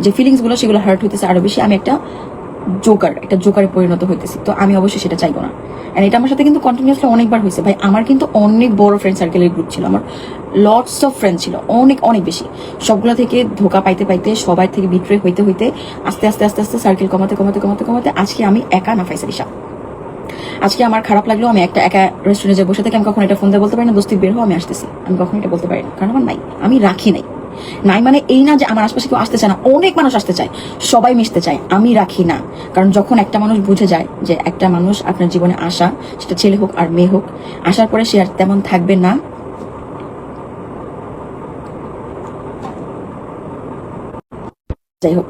যে ফিলিংসগুলো সেগুলো হার্ট হইতেছে আরো বেশি। আমি একটা জোকারে পরিণত হইতেছি। তো আমি অবশ্যই সেটা চাইবো না। এন্ড এটা আমার সাথে কিন্তু কন্টিনিউয়াসলি অনেকবার হয়েছে ভাই। আমার কিন্তু অনেক বড় ফ্রেন্ড সার্কেলের গ্রুপ ছিল, আমার লটস অফ ফ্রেন্ড ছিল, অনেক অনেক বেশি। সবগুলো থেকে ধোকা পাইতে পাইতে, সবার থেকে বিট্রে হইতে হইতে আস্তে আস্তে আস্তে আস্তে সার্কেল কমাতে কমাতে কমাতে কমাতে আজকে আমি একা না ফাইসা দিশা। আজকে আমার খারাপ লাগলেও আমি একটা একা রেস্টুরেন্টে যে বসে থাকি, আমি কখনো এটা ফোন দিয়ে বলতে পারি না দোস্তি বের হও আমি আসতেছি, আমি কখনো এটা বলতে পারি না, কারণ আমার নাই, আমি রাখি নাই। নাই মানে এই না যে আমার আশপাশে কেউ আসতে চায় না, অনেক মানুষ আসতে চায়, সবাই মিশতে চায়, আমি রাখি না। কারণ যখন একটা মানুষ বুঝে যায় যে একটা মানুষ আপনার জীবনে আসা, সেটা ছেলে হোক আর মেয়ে হোক, আসার পরে সে আর তেমন থাকবে না, যাই হোক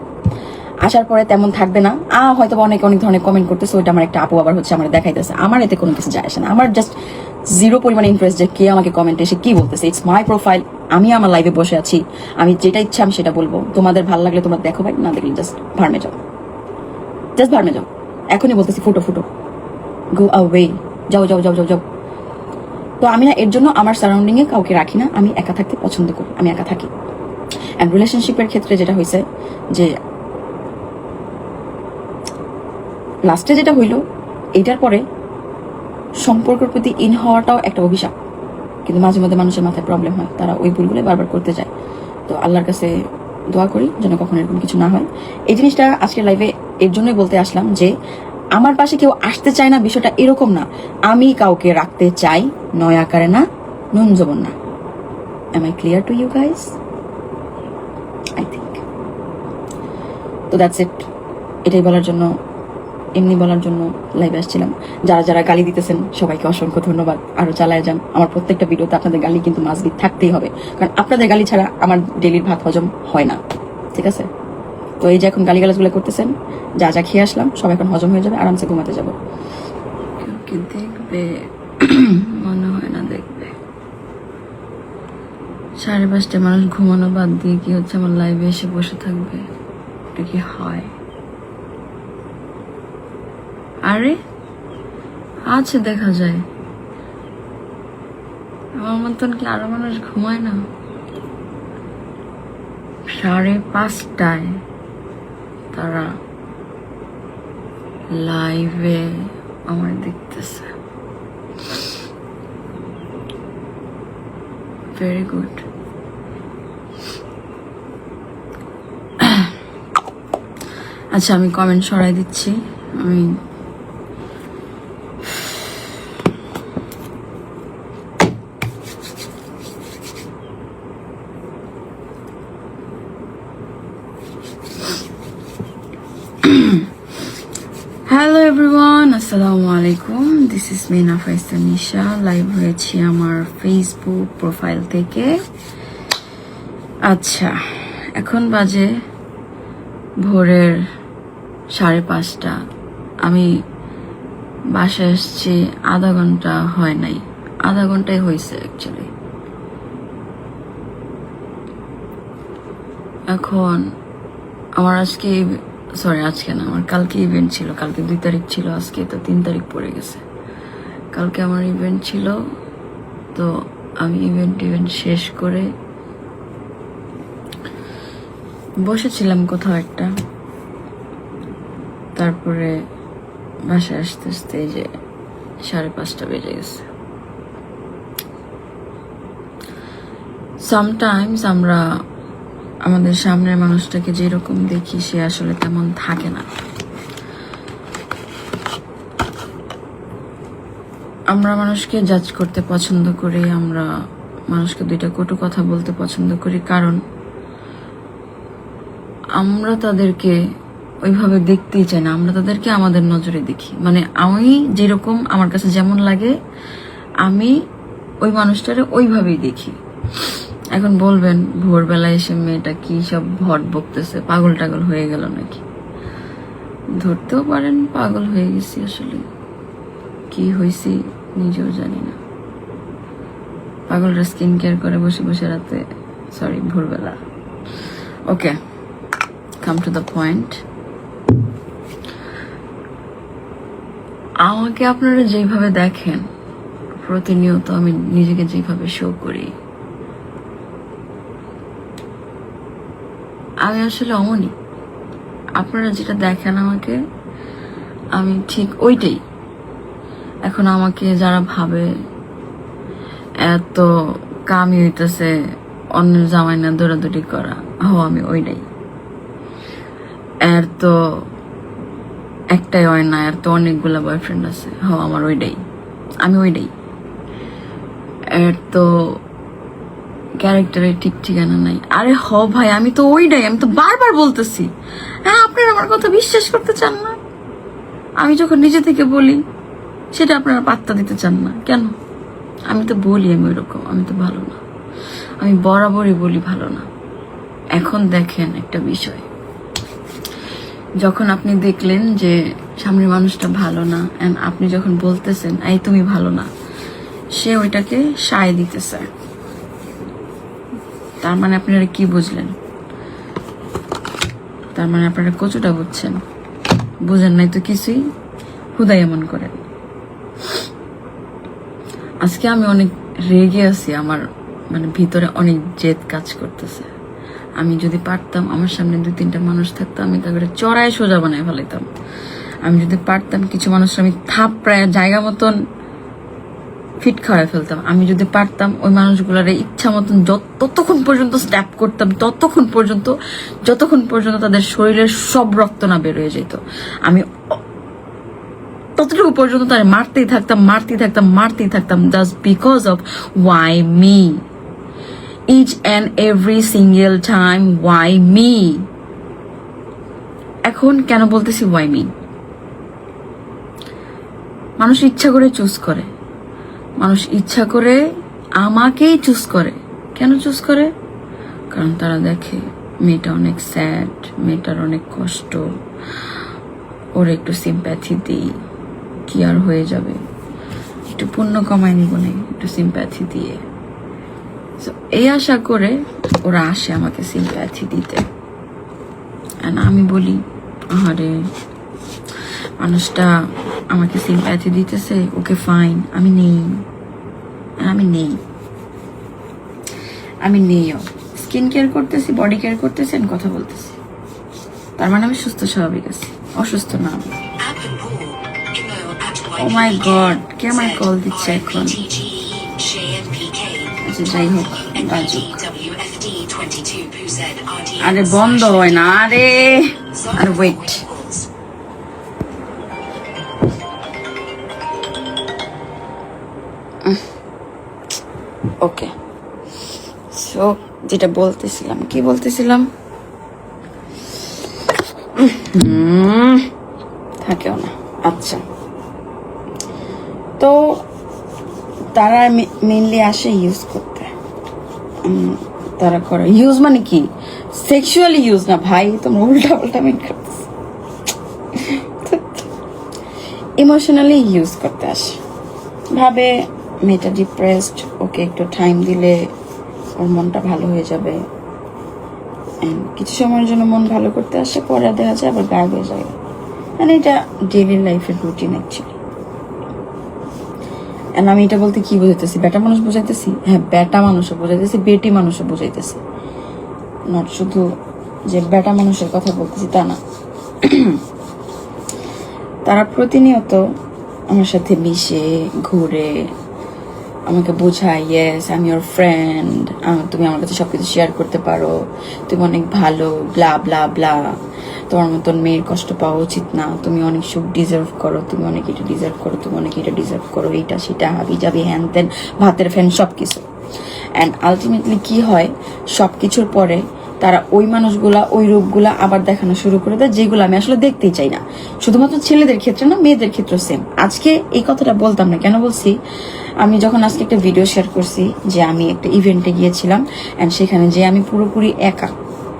আসার পরে তেমন থাকবে না, হয়তো অনেক অনেক ধরনের কমেন্ট করতেছে, ওইটা আমার একটা আপু আবার হচ্ছে আমার দেখাইতেছে, আমার এতে কোনো কিছু যায় আসে না। আমার জাস্ট জিরো পরিমাণে ইন্টারেস্ট যে কে আমাকে কমেন্টে এসে কি বলতেছে। ইটস মাই প্রোফাইল, আমি আমার লাইভে বসে আছি, আমি যেটা ইচ্ছা আমি সেটা বলবো। তোমাদের ভালো লাগলে তোমরা দেখো ভাই, না দেখলে জাস্ট ভার্মে যাও, জাস্ট ভার্মে যাও। এখনই বলতেছি ফুটো ফুটো, গো আওয়ে, যাও যাও যাও যাও যাও। তো আমি না এর জন্য আমার সারাউন্ডিং এ কাউকে রাখি না, আমি একা থাকতে পছন্দ করি, আমি একা থাকি। অ্যান্ড রিলেশনশিপের ক্ষেত্রে যেটা হয়েছে যে লাস্টে যেটা হইলো, এইটার পরে সম্পর্কের প্রতি ইন হওয়াটাও একটা অভিশাপ। কিন্তু মাঝে মধ্যে মানুষের মাথায় প্রবলেম হয়, তারা ওই ভুলগুলো বারবার করতে যায়। তো আল্লাহর কাছে দোয়া করি যেন কখনো এরকম কিছু না হয়। এই জিনিসটা আজকের লাইভে এর জন্যই বলতে আসলাম যে আমার পাশে কেউ আসতে চায় না, বিষয়টা এরকম না। আমি কাউকে রাখতে চাই, নয় আকারে না, নুন জবন না। Am I clear to you guys? I think তো দ্যাটস ইট। এটাই বলার জন্য, এমনি বলার জন্য লাইভে আসছিলাম। যারা যারা গালি দিতেছেন সবাইকে অসংখ্য ধন্যবাদ, আরো চালায় যান। আমার প্রত্যেকটা ভিডিওতে আপনাদের গালি কিন্তু মাস্ট বি থাকতেই হবে, কারণ আপনাদের গালি ছাড়া আমার ডেলির ভাত হজম হয় না, ঠিক আছে? তো এই যে এখন গালিগালাজগুলো করতেছেন, যা যা খেয়ে আসলাম সব এখন হজম হয়ে যাবে, আরামসে ঘুমাতে যাবো। কি দেখবে? মনে হয় না দেখবে। 5:30 মানুষ ঘুমানো বাদ দিয়ে কি হচ্ছে আমার লাইভে এসে বসে থাকবে? এটা কি হয়? আরে আছে, দেখা যায়। আমার মতন কি আরো মানুষ ঘুমায় না? 5:30টায় তারা লাইভে আমার দেখতেছে। Very good. আচ্ছা আমি কমেন্ট সরাই দিচ্ছি। আমি হ্যালো এভরিওয়ান, আসসালামু আলাইকুম। This is me Nafisa Nisha. Live হয়েছি আমার ফেসবুক প্রোফাইল থেকে। আচ্ছা এখন বাজে ভোরের 5:30। আমি বাসায় এসছি আধা ঘন্টা হয় নাই, আধা ঘন্টাই হয়েছে অ্যাকচুয়ালি। এখন আমার আজকে আজকে না, আমার কালকে ইভেন্ট ছিল। কালকে 2 তারিখ ছিল, আজকে তো 3 তারিখ পড়ে গেছে। কালকে আমার ইভেন্ট ছিল, তো আমি ইভেন্ট শেষ করে বসেছিলাম কোথাও একটা। তারপরে বাসায় আসতে আসতে এই যে 5:30 বেজে গেছে। সামটাইমস আমরা আমাদের সামনের মানুষটাকে যেরকম দেখি সে আসলে তেমন থাকে না। আমরা মানুষকে জাজ করতে পছন্দ করি, আমরা মানুষকে 2টা কটু কথা বলতে পছন্দ করি, কারণ আমরা তাদেরকে ওইভাবে দেখতেই চাই না, আমরা তাদেরকে আমাদের নজরে দেখি। মানে আমি যেরকম, আমার কাছে যেমন লাগে আমি ওই মানুষটারে ওইভাবেই দেখি। এখন বলবেন ভোরবেলায় এসে মেয়েটা কি সব ভট বকতেছে, পাগল টাগল হয়ে গেল নাকি? ধরতেও পারেন পাগল হয়ে গেছি, আসলে কি হয়েছি নিজেও জানি না। পাগলরা স্কিন কেয়ার করে বসে বসে রাতে, ভোরবেলা। ওকে, কাম টু দ্য পয়েন্ট। আমাকে আপনারা যেভাবে দেখেন প্রতিনিয়ত, আমি নিজেকে যেভাবে শো করি, আমি আসলে অমনি। আপনারা যেটা দেখেন আমাকে, আমি ঠিক ওইটাই। এখন আমাকে যারা ভাবে এত কামি হইতেছে অন্যের জামাই না দৌড়াদৌড়ি করা, আমি ওইটাই। এর তো একটাই হয় না, এর তো অনেকগুলা বয়ফ্রেন্ড আছে, আমার ওইটাই, আমি ওইটাই। এর তো ক্যারেক্টারের ঠিক ঠিকানা নাই। আরে ভাই, আমি তো ওইটাই, আমি তো বারবার বলতেছি। হ্যাঁ, আপনারা আমার কথা বিশ্বাস করতে চান না। আমি যখন নিজে থেকে বলি সেটা আপনারা পাত্তা দিতে চান না কেন? আমি তো বলি আমি ওইরকম, আমি তো ভালো না, আমি বরাবরই বলি ভালো না। এখন দেখেন একটা বিষয়, যখন আপনি দেখলেন যে সামনের মানুষটা ভালো না, এন্ড আপনি যখন বলতেছেন এই তুমি ভালো না, সে ওইটাকে সায় দিতেছে। তার মানে আপনারা কি বুঝলেন? তার মানে আপনারা কচুটা বুঝছেন, বুঝেন নাই তো কিছুই, হুদাই এমন করেন। আজকে আমি অনেক রেগে আছি, আমার মানে ভিতরে অনেক জেদ কাজ করতেছে। আমি যদি পারতাম, আমার সামনে 2-3টা মানুষ থাকতো, আমি তাদের চড়ায় সোজা বানায় ফেলাইতাম। আমি যদি পারতাম, কিছু মানুষ আমি থাপড়ায় জায়গা মতন ফিট খাওয়াই ফেলতাম। আমি যদি পারতাম, ওই মানুষগুলোর ইচ্ছা মতন ততক্ষণ পর্যন্ত স্ট্যাপ করতাম, ততক্ষণ পর্যন্ত তাদের শরীরের সব রক্ত না বের হয়ে যেত। আমি ততটুকু পর্যন্ত তারা মারতেই থাকতাম just because of why me, each and every single time why me. এখন কেন বলতেছি ওয়াই মি? মানুষ ইচ্ছা করে চুজ করে, মানুষ ইচ্ছা করে আমাকেই চুজ করে। কেন চুজ করে? কারণ তারা দেখে মেয়েটা অনেক স্যাড, মেয়েটার অনেক কষ্ট, ওর একটু সিম্প্যাথি দিই, কি আর হয়ে যাবে, একটু পুণ্য কমাই নিব না, একটু সিম্প্যাথি দিয়ে। এই আশা করে ওরা আসে আমাকে সিম্প্যাথি দিতে। আমি বলি আরে মানুষটা আমাকে সিম্প্যাথি দিতেছে, ওকে ফাইন, আমি নেইও। স্কিন কেয়ার করতেছি, বডি কেয়ার করতেছি, আমি কথা বলতেছি, তার মানে আমি সুস্থ স্বাভাবিক আছি, অসুস্থ না আমি। ও মাই গড, কে আমার কল দিচ্ছে এখন? আচ্ছা যাই হোক, বাজুক। আরে বন্ধ হয় না, আরে ওয়েট। ওকে, সো যেটা বলতেছিলাম, কি বলতেছিলাম, থাকেও না। আচ্ছা, তো তারা মেনলি আসে ইউজ করতে। তারা করে ইউজ মানে কি? সেক্সুয়ালি ইউজ না ভাই, তোমরা উল্টা মিট করতেছ। ইমোশনালি ইউজ করতে আসে, ভাবে মেয়েটা ডিপ্রেসড, ওকে একটু টাইম দিলে ওর মনটা ভালো হয়ে যাবে। কিছু সময়ের জন্য মন ভালো করতে আসে, পরে দেখা যায় আবার গায়েব হয়ে যায়। মানে এটা ডেইলি লাইফের রুটিন অ্যাকচুয়ালি। আমি এটা বলতে কি বোঝাইতেছি? বেটা মানুষ বোঝাইতেছি? হ্যাঁ, বেটা মানুষও বোঝাইতেছি, বেটি মানুষও বোঝাইতেছি। নট শুধু যে বেটা মানুষের কথা বলতেছি তা না। তারা প্রতিনিয়ত আমার সাথে মিশে, ঘুরে, আমাকে বোঝায় ইয়েস আমি ওর ফ্রেন্ড, তুমি আমার কাছে সবকিছু শেয়ার করতে পারো, তুমি অনেক ভালো, ব্লা ব্লা ব্লা, তোমার মতন মেয়ের কষ্ট পাওয়া উচিত না, তুমি অনেক সুখ ডিজার্ভ করো, তুমি অনেক এটা ডিজার্ভ করো, তুমি অনেক এটা ডিজার্ভ করো, এইটা সেটা হাবি যাবি হ্যান তেন, ভাতের ফ্যান, সবকিছু। অ্যান্ড আলটিমেটলি কি হয়, সবকিছুর পরে তারা ওই মানুষগুলা, ওই রূপগুলা আবার দেখানো শুরু করে দেয়, যেগুলো আমি আসলে দেখতেই চাই না। শুধুমাত্র ছেলেদের ক্ষেত্রে না, মেয়েদের ক্ষেত্রে সেম। আজকে এই কথাটা বলতাম না, কেন বলছি? আমি যখন আজকে একটা ভিডিও শেয়ার করছি যে আমি একটা ইভেন্টে গিয়েছিলাম, অ্যান্ড সেখানে যে আমি পুরোপুরি একা,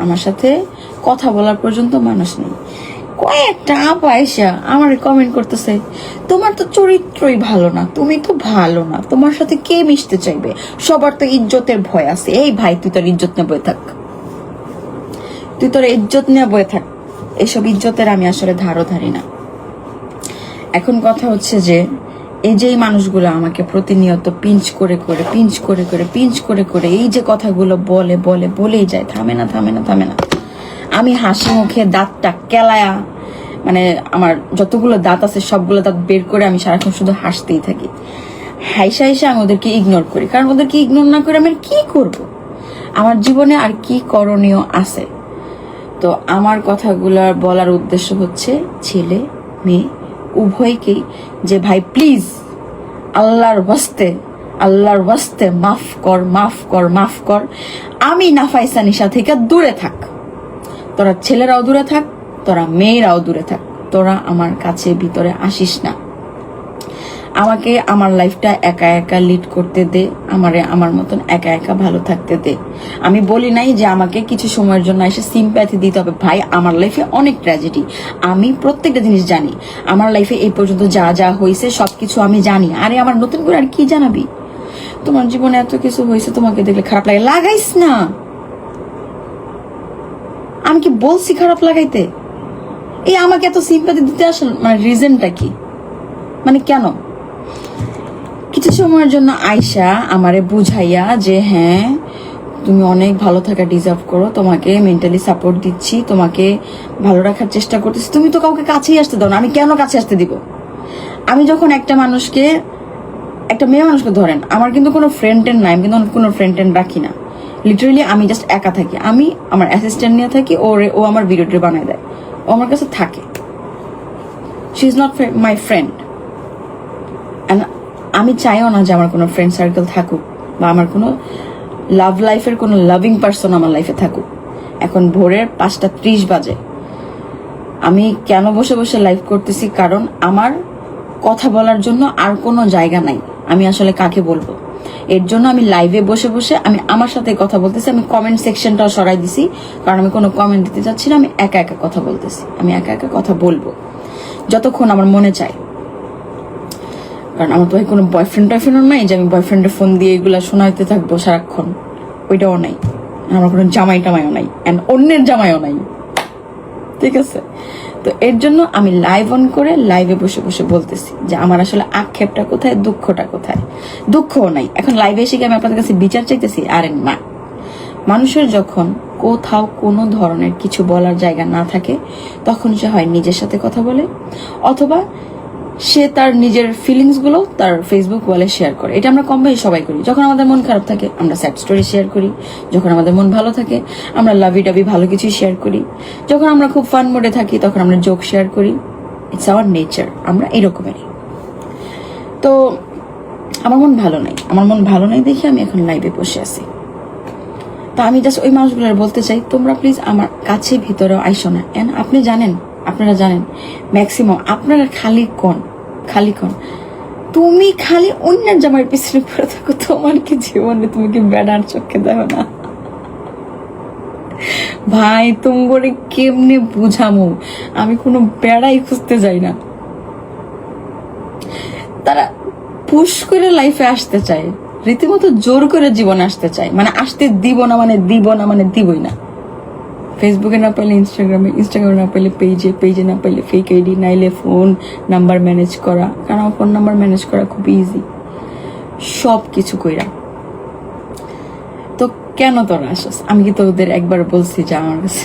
আমার সাথে কথা বলার পর্যন্ত মানুষ নেই। কয়েকটা আপা এসে আমার কমেন্ট করতেছে, তোমার তো চরিত্রই ভালো না, তুমি তো ভালো না, তোমার সাথে কে মিশতে চাইবে, সবার তো ইজ্জতের ভয় আছে। এই ভাই, তুই তোর ইজ্জত নিয়ে বয়ে থাক, তুই তোর ইজ্জত নিয়ে বয়ে থাক। এসব ইজ্জতের আমি আসলে ধারও ধারি না। এখন কথা হচ্ছে যে এই যে মানুষগুলো আমাকে প্রতিনিয়ত পিঞ্চ করে এই যে কথাগুলো বলেই যায়, থামে না। আমি হাসি মুখে দাঁতটা কেলায়া, মানে আমার যতগুলো দাঁত আছে সবগুলো দাঁত বের করে আমি সারাক্ষণ শুধু হাসতেই থাকি। হাইসা হাইসা আমি ওদেরকে ইগনোর করি, কারণ ওদেরকে ইগনোর না করে আমি আর কি করব, আমার জীবনে আর কি করণীয় আছে। তো আমার কথাগুলো বলার উদ্দেশ্য হচ্ছে ছেলে মেয়ে উভয়কেই, যে ভাই প্লিজ আল্লাহর ওয়াস্তে মাফ কর, মাফ কর, মাফ কর। আমি নাফাইসা নিশা থেকে দূরে থাক, তোরা ছেলেরাও দূরে থাক, তোরা মেয়েরাও দূরে থাক, তোরা আমার কাছে ভিতরে আসিস না। আমাকে আমার লাইফটা একা একা লিড করতে দে, আমারে আমার মতন একা একা ভালো থাকতে দে। আমি বলি নাই যে আমাকে কিছু সময়ের জন্য এসে সিম্প্যাথি দিতে হবে। ভাই আমার লাইফে অনেক ট্র্যাজেডি, আমি প্রত্যেকটা জিনিস জানি। আমার লাইফে এই পর্যন্ত যা যা হয়েছে সবকিছু আমি জানি। আরে আমার নতুন করে আর কি জানাবি? তোমার জীবনে এত কিছু হয়েছে, তোমাকে দেখলে খারাপ লাগে, লাগাইস না। আমি কি বলছি খারাপ লাগাইতে? এই আমাকে এত সিম্প্যাথি দিতে আসল মানে রিজনটা কি? মানে কেন? কিছু সময়ের জন্য আয়শা আমারে বুঝাইয়া যে হ্যাঁ তুমি অনেক ভালো থাকা ডিজার্ভ করো, তোমাকে মেন্টালি সাপোর্ট দিচ্ছি, তোমাকে ভালো রাখার চেষ্টা করতেছি, তুমি তো কাউকে কাছেই আসতে দাও না। আমি কেন কাছে আসতে দিব? আমি যখন একটা মেয়ে মানুষকে ধরেন, আমার কিন্তু কোনো ফ্রেন্ড নাই, আমি কিন্তু কোনো ফ্রেন্ড রাখি না। লিটারেলি আমি জাস্ট একা থাকি। আমি আমার অ্যাসিস্ট্যান্ট নিয়ে থাকি, ও আমার ভিডিওটি বানায় দেয়, ও আমার কাছে থাকে। She is not my friend. আমি চাইও না যে আমার কোনো ফ্রেন্ড সার্কেল থাকুক বা আমার কোনো লাভ লাইফের কোনো লাভিং পার্সন আমার লাইফে থাকুক। এখন ভোরের 5:30 বাজে, আমি কেন বসে বসে লাইভ করতেছি? কারণ আমার কথা বলার জন্য আর কোনো জায়গা নাই। আমি আসলে কাকে বলবো? এর জন্য আমি লাইভে বসে বসে আমি আমার সাথে কথা বলতেছি। আমি কমেন্ট সেকশনটাও সরাই দিছি, কারণ আমি কোনো কমেন্ট দিতে চাচ্ছি না। আমি একা একা কথা বলতেছি, আমি একা একা কথা বলবো যতক্ষণ আমার মনে চায়। কারণ আমার তো কোনো বয়ফ্রেন্ডও নাই যে আমি বয়ফ্রেন্ডের ফোন দিয়ে এগুলা শোনাইতে থাকবো সারাক্ষণ, ওইটাও নাই। আমার কোনো জামাই টামাইও নাই, অ্যান্ড অন্যের জামাইও নাই, ঠিক আছে? তো এর জন্য আমি লাইভ অন করে লাইভে বসে বসে বলতেছি যে আমার আসলে আক্ষেপটা কোথায়, দুঃখটা কোথায়। দুঃখও নাই। এখন লাইভে এসে কি আমি আপনাদের কাছে বিচার চাইতেছি? আরে না। মানুষের যখন কোথাও কোনো ধরনের কিছু বলার জায়গা না থাকে, তখন সে হয় নিজের সাথে কথা বলে, অথবা সে তার নিজের ফিলিংস গুলো তার ফেসবুক ওয়ালে শেয়ার করে। এটা আমরা কম বেশি সবাই করি। যখন আমাদের মন খারাপ থাকে আমরা স্যাড স্টোরি শেয়ার করি, যখন আমাদের মন ভালো থাকে আমরা লাভি ডাবি ভালো কিছু শেয়ার করি, যখন আমরা খুব ফান মোডে থাকি তখন আমরা জোক শেয়ার করি। ইটস আওয়ার নেচার, আমরা এরকমেরই। তো আমার মন ভালো নাই, দেখে আমি এখন লাইভে বসে আছি। তো আমি জাস্ট ওই মানুষগুলোর বলতে চাই, তোমরা প্লিজ আমার কাছে ভিতরে আইসো না। আপনারা জানেন ম্যাক্সিমাম আপনারা খালি কন তুমি খালি অন্যের জামার পিছনে পড়ে থাকো। তোমার কি জীবনে তুমি কি বেড়ার চোখে দেখো না? ভাই তুমি করে কেমনে বুঝামো? আমি কোনো বেড়াই খুঁজতে যাই না। তারা পুশ করে লাইফে আসতে চায়, রীতিমতো জোর করে জীবনে আসতে চায়। মানে আসতে দিব না মানে দিবই না। ফেসবুকে না পাইলে ইনস্টাগ্রামে না পাইলে পেজে না পাইলে ফেক আইডি, নাইলে ফোন নাম্বার ম্যানেজ করা। কারণ আমার ফোন নাম্বার ম্যানেজ করা খুব ইজি, সব কিছু কইরা। তো কেন তোরা আসস? আমি কি তোদের একবার বলছি যে আমার কাছে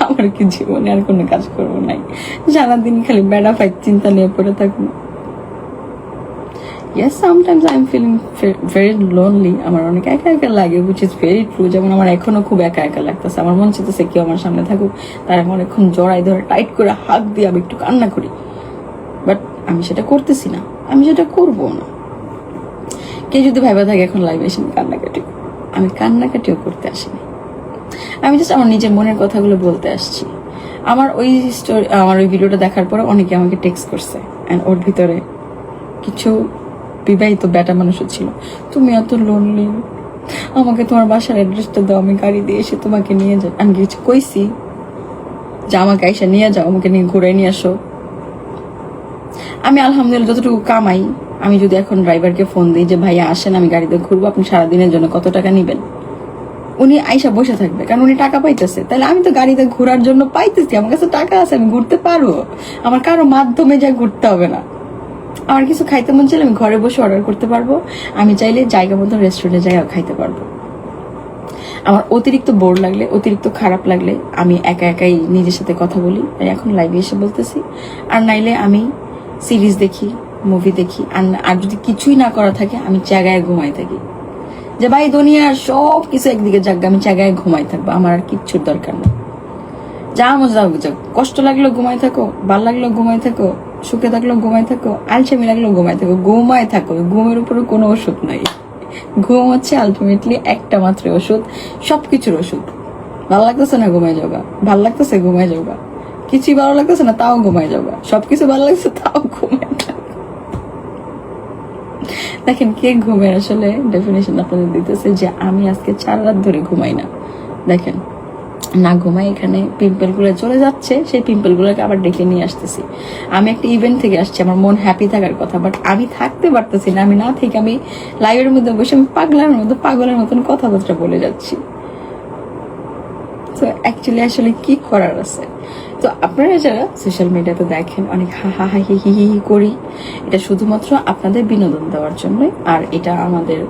আমার কি জীবনে আর কোনো কাজ করবো নাই? সারাদিন খালি বেড়া ফাইট চিন্তা নিয়ে পড়ে থাকবো। Yes, sometimes I'm feeling very lonely. আমার অনেক একা একা লাগে, which is very true. যেমন আমার এখনো খুব একা একা লাগতেছে। আমার মন চাইতেছে কেউ আমার সামনে থাকুক, তার আমি অনেকক্ষণ জড়াই ধরে টাইট করে হাত দিয়ে আমি একটু কান্না করি। বাট আমি সেটা করতেছি না, আমি সেটা করবো না। কে যদি ভাইবা থাকে এখন লাইভে এসে আমি কান্নাকাটিও করতে আসিনি। আমি জাস্ট আমার নিজের মনের কথাগুলো বলতে আসছি। আমার ওই ভিডিওটা দেখার পরে অনেকে আমাকে টেক্সট করছে, এন্ড ওর ভিতরে কিছু বিবাহিত বেটা মানুষও ছিল। তুমি এত লোনলি, আমাকে তোমার বাসার অ্যাড্রেসটা দাও, আমি গাড়ি দিয়ে এসে তোমাকে নিয়ে যাই। আমি কিছু কইছি যে আমাকে এসে নিয়ে যাও, আমাকে নিয়ে ঘুরে নিয়ে আসো? আমি আলহামদুলিল্লাহ যতটুকু কামাই, আমি যদি এখন ড্রাইভারকে ফোন দিই যে ভাইয়া আসেন আমি গাড়িতে ঘুরবো, আপনি সারাদিনের জন্য কত টাকা নিবেন, উনি আইসা বসে থাকবে, কারণ উনি টাকা পাইতেছে। তাহলে আমি তো গাড়িতে ঘোরার জন্য পাইতেছি, আমার কাছে টাকা আছে, আমি ঘুরতে পারবো। আমার কারো মাধ্যমে যা ঘুরতে হবে না। আমার কিছু খাইতে মন চাইলে আমি ঘরে বসে অর্ডার করতে পারবো, আমি চাইলে জায়গা মতো রেস্টুরেন্টে জায়গা খাইতে পারবো। আমার অতিরিক্ত বোর লাগলে, অতিরিক্ত খারাপ লাগলে আমি একা একাই নিজের সাথে কথা বলি, এখন লাইভে এসে বলতেছি। আর নাইলে আমি সিরিজ দেখি, মুভি দেখি, আর যদি কিছুই না করা থাকে আমি জায়গায় ঘুমাই থাকি, যে ভাই দুনিয়ার সব কিছু একদিকে যাক, আমি জায়গায় ঘুমাই থাকবো, আমার আর কিচ্ছুর দরকার নেই। যা মজা যাক, কষ্ট লাগলো ঘুমাই থাকো, ভাল লাগলো ঘুমাই থাকো, সুখে থাকলো ঘুমাই থাকো, আলসেমি লাগলো ঘুমাই থাকো, ঘুমাই থাকো। ঘুমের উপরে কোনো ওষুধ নাই। ঘুম হচ্ছে আলটিমেটলি একটা মাত্র ওষুধ, সবকিছুর ওষুধ। ভালো লাগতেছে না ঘুমাই যাওগা, ভাল লাগতেছে ঘুমাই যাওগা, কিছুই ভালো লাগতেছে না তাও ঘুমাই যাওগা, সবকিছু ভালো লাগছে তাও ঘুমাই। দেখেন কে ঘুমের আসলে ডেফিনেশন আপনাদের দিতেছে, যে আমি আজকে 4 রাত ধরে ঘুমাই না। দেখেন না ঘুমাই, এখানে পিম্পল গুলো চলে যাচ্ছে, সেই পিম্পল গুলোকে আবার ডেকে নিয়ে আসতেছি। আমি একটা ইভেন্ট থেকে আসছি, আমার মন হ্যাপি থাকার কথা, বাট আমি থাকতে পারতেছি না। আমি না থেকে আমি লাইভের মধ্যে বসে আমি পাগলের মতন কথাবার্তা বলে যাচ্ছি। তো অ্যাকচুয়ালি আসলে কি করার আছে? তো আপনারা যারা সোশ্যাল মিডিয়াতে দেখেন অনেক হা হা হা হি হি হি হি করি, এটা শুধুমাত্র আপনাদের বিনোদন দেওয়ার জন্য, আর এটা আমাদের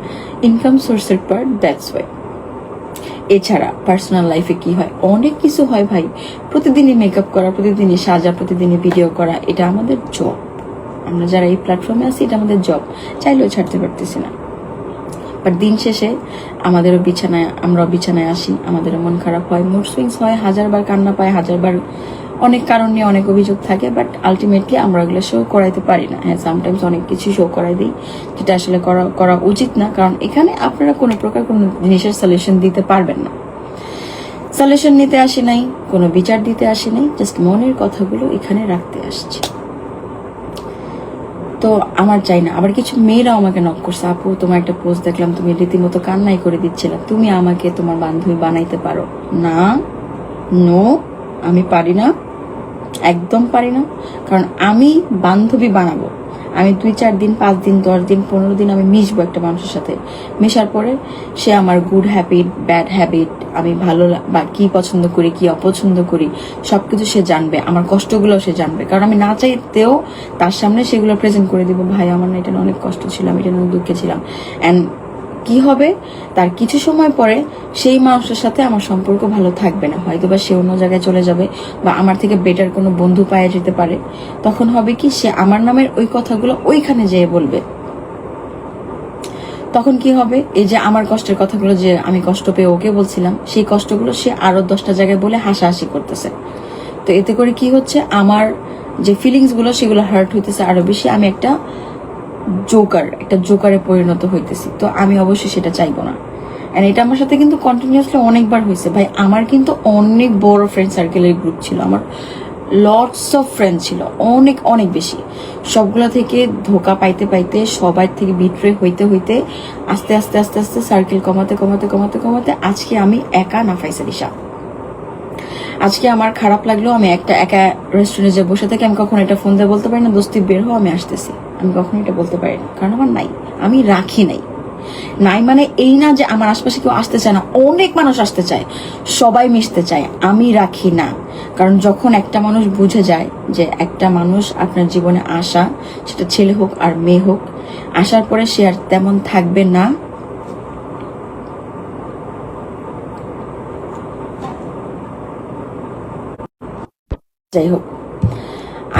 ইনকাম সোর্সের পার্ট, দ্যাটস ওয়াই। এছাড়া পার্সোনাল লাইফে কি হয়, অনেক কিছু হয় ভাই। প্রতিদিনই মেকআপ করা, প্রতিদিনই সাজা, প্রতিদিনই ভিডিও করা, এটা আমাদের জব। আমরা যারা এই প্ল্যাটফর্মে আছি, এটা আমাদের জব, চাইলেও ছাড়তে পারতেছি না। বাট দিন শেষে আমরাও বিছানায় আসি, আমাদেরও মন খারাপ হয়, মুড সুইংস হয়, 1000বার কান্না পায়, 1000বার অনেক কারণ নিয়ে অনেক অভিযোগ থাকে, বাট আলটিমেটলি আমরা ওগুলো শো করাইতে পারি না। হ্যাঁ, সামটাইমস অনেক কিছু শো করাই দিই, যেটা আসলে করা উচিত না, কারণ এখানে আপনারা কোনো প্রকার কোনো জিনিসের সলিউশন দিতে পারবেন না। সলিউশন নিতে আসি নাই, কোনো বিচার দিতে আসি নাই, জাস্ট মনের কথাগুলো এখানে রাখতে আসছি। তো আমার চাই না। আবার কিছু মেয়েরাও আমাকে নক করছে, আপু তোমার একটা পোস্ট দেখলাম, তুমি রীতিমতো কান্নাই করে দিচ্ছিল, তুমি আমাকে তোমার বান্ধবী বানাইতে পারো না? নো, আমি পারি না, একদম পারি না। কারণ আমি বান্ধবী বানাবো, আমি 2-4 দিন, 5 দিন, 10 দিন, 15 দিন আমি মিশবো একটা মানুষের সাথে। মেশার পরে সে আমার গুড হ্যাবিট, ব্যাড হ্যাবিট, আমি ভালো বা কি পছন্দ করি, কি অপছন্দ করি, সবকিছু সে জানবে। আমার কষ্টগুলো সে জানবে, কারণ আমি না চাইতেও তার সামনে সেগুলো প্রেজেন্ট করে দিব। ভাই আমার না এটা অনেক কষ্ট ছিল, আমি এটা অনেক দুঃখে ছিলাম। অ্যান্ড কি হবে, তার কিছু সময় পরে সেই মানুষের সাথে আমার সম্পর্ক ভালো থাকবে না, হয়তো বা সে অন্য জায়গায় চলে যাবে, বা আমার থেকে বেটার কোনো বন্ধু পাওয়া যেতে পারে। তখন হবে কি, সে আমার নামের ওই কথাগুলো ওইখানে যেয়ে বলবে। তখন কি হবে, এই যে আমার কষ্টের কথাগুলো যে আমি কষ্ট পেয়ে ওকে বলছিলাম, সেই কষ্টগুলো সে আরো 10টা জায়গায় বলে হাসাহাসি করতেছে। তো এতে করে কি হচ্ছে, আমার যে ফিলিংস গুলো সেগুলো হার্ট হইতেছে আরো বেশি। আমি একটা জোকারে পরিণত হইতেছি। তো আমি অবশ্যই সেটা চাইবো না। এন্ড এটা আমার সাথে কিন্তু কন্টিনিউয়াসলি অনেকবার হয়েছে ভাই। আমার কিন্তু অনেক বড় ফ্রেন্ড সার্কেলের গ্রুপ ছিল, আমার লটস অফ ফ্রেন্ড ছিল, অনেক অনেক বেশি। সবগুলা থেকে ধোকা পাইতে পাইতে, সবার থেকে বিট্রে হইতে হইতে, আস্তে আস্তে আস্তে আস্তে সার্কেল কমাতে কমাতে কমাতে কমাতে আজকে আমি একা নাফাইসারিসা। আজকে আমার খারাপ লাগলো, আমি একা রেস্টুরেন্টে যে বসে থাকি, আমি কখনো এটা ফোন দিয়ে বলতে পারি না দোস্তি বের হও আমি আসতেছি, আমি কখনো এটা বলতে পারি না, কারণ আমার নাই, আমি রাখি নাই। মানে এই না যে আমার আশপাশে কেউ আসতে চায় না, অনেক মানুষ আসতে চায়, সবাই মিশতে চায়, আমি রাখি না। কারণ যখন একটা মানুষ বুঝে যায় যে একটা মানুষ আপনার জীবনে আসা, সেটা ছেলে হোক আর মেয়ে হোক, আসার পরে সে আর তেমন থাকবে না, যাই হোক,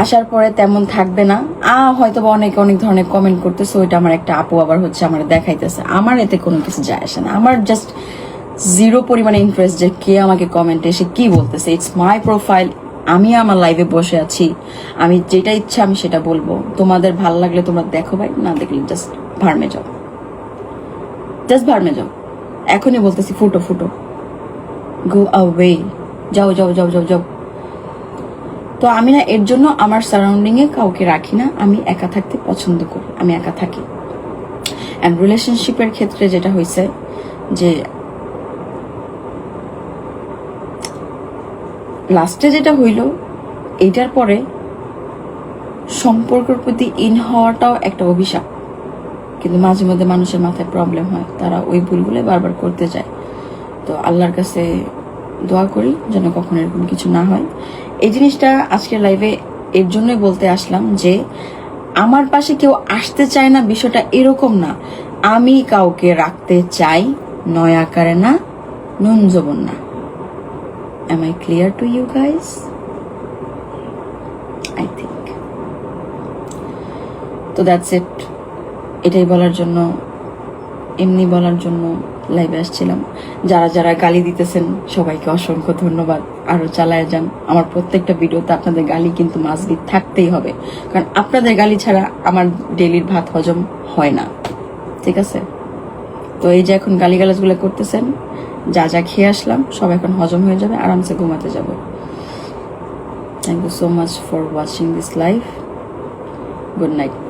আসার পরে তেমন থাকবে না, হয়তো বা অনেক ধরনের কমেন্ট করতেছে, ওইটা আমার একটা আপু আবার হচ্ছে আমার দেখাইতেছে, আমার এতে কোনো কিছু যায় আসে না। আমার জাস্ট 0 পরিমাণে ইন্টারেস্ট যে কে আমাকে কমেন্টে এসে কি বলতেছে। ইটস মাই প্রোফাইল, আমি আমার লাইভে বসে আছি, আমি যেটা ইচ্ছা আমি সেটা বলবো। তোমাদের ভাল লাগলে তোমরা দেখো ভাই, না দেখলে জাস্ট ভার্মে যাও, জাস্ট ভার্মে যাও। এখনই বলতেছি, ফুটো ফুটো, গো অ্যাওয়ে, যাও যাও যাও যাও যাও। তো আমি না এর জন্য আমার সারাউন্ডিং এ কাউকে রাখি না, আমি একা থাকতে পছন্দ করি, আমি একা থাকি। এন্ড রিলেশনশিপের ক্ষেত্রে যেটা হয়েছে, যে লাস্টে যেটা হইল, এইটার পরে সম্পর্কের প্রতি ইন হওয়াটাও একটা অভিশাপ। কিন্তু মাঝে মধ্যে মানুষের মাথায় প্রবলেম হয়, তারা ওই ভুলগুলো বারবার করতে যায়। তো আল্লাহর কাছে দোয়া করি যেন কখনো এরকম কিছু না হয়। এই জিনিসটা আজকের লাইভে এর জন্যই বলতে আসলাম যে আমার পাশে কেউ আসতে চায় না, বিষয়টা এরকম না। আমি কাউকে রাখতে চাই, নয় আকারে না, নুন জবন না। Am I clear to you guys? I think. তো দ্যাটস ইট। এটাই বলার জন্য, এমনি বলার জন্য লাইভে আসছিলাম। যারা যারা গালি দিতেছেন সবাইকে অসংখ্য ধন্যবাদ। আরো চালায় যান। আমার প্রত্যেকটা ভিডিওতে আপনাদের গালি কিন্তু মাসবি থাকতেই হবে, কারণ আপনাদের গালি ছাড়া আমার ডেলির ভাত হজম হয় না। ঠিক আছে? তো এই যে এখন গালিগালাজগুলো করতেছেন, যা যা খেয়ে আসলাম সব এখন হজম হয়ে যাবে, আরামসে ঘুমাতে যাব। Thank you so much for watching this live. Good night.